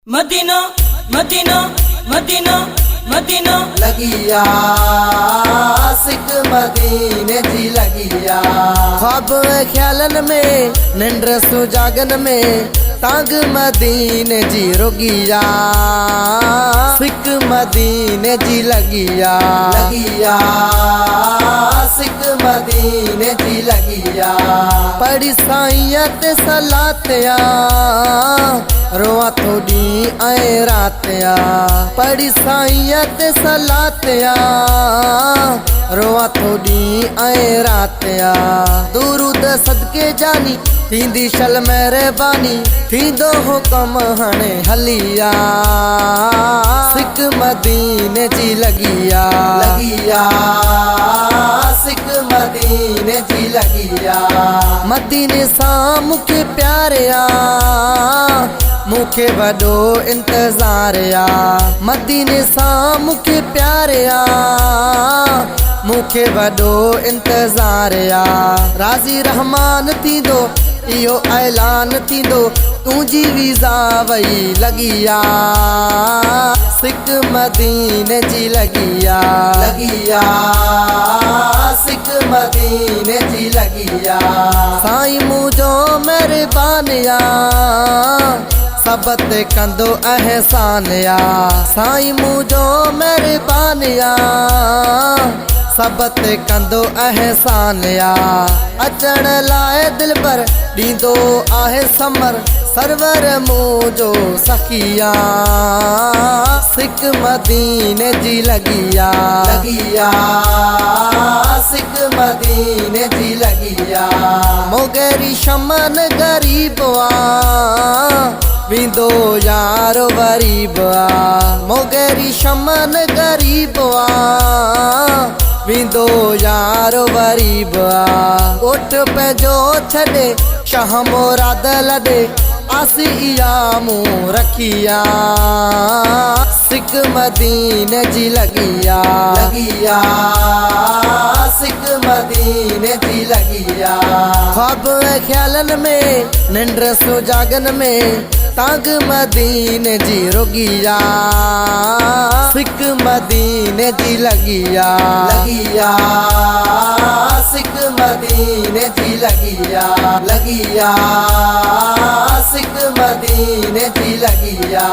मदीना मदीना मदीना मदीना लगिया सिक मदीने जी लगिया ख्वाब ख्यालन में निंड सुजागन में तांग मदीने जी रोगिया सिक मदीने जी लगिया लगिया सिक मदीने जी लगिया पढ़ी साइयत सलातिया रोआ थोड़ी आए रातिया पढ़ी साइयत सलातिया रोआ थोड़ी आए रातिया दुरूद सदके जानी थींदी शल मेहरबानी थींदो हुकम हणे हलिया सिक मदीने जी लगिया लगिया सिक मदीने जी लगिया मदीने सां मुखे प्यारिया मुखे वडो इंतजार या मदीने सां मुखे प्यारिया मुखे वडो इंतजार या राज़ी रहमान थींदो इहो ऐलान थींदो तुंहिंजी वीज़ा वई लगिया सिक मदीने जी लगिया लगिया सिक मदीने जी लगिया साईं मुंहिंजो महिरबानिया सबत कंदो एहसान या साईं मुंहिंजो महिरबानिया सबत कंदो एहसान या अचण लाइ दिल पर ॾींदो आहे समर सरवर मुंहिंजो सखिया सिक मदीने जी लगिया लगिया सिक मदीने जी लगिया मोगरी शमन गरीब विंदो यारो गरीब मोगरी शमन गरीब विंदो यारो गरीब ओठ पंहिंजो छॾे शाह मुराद लॾे आसिया मूं रखिया सिक मदीने जी लगिया लगिया सिक मदीने जी लगिया ख्वाब ख्यालन में निंड सुजागन में तांग मदीने जी रोगिया सिक मदीने जी लगिया लगिया सिक मदीने जी लगिया लगिया सिक मदीने जी लगिया।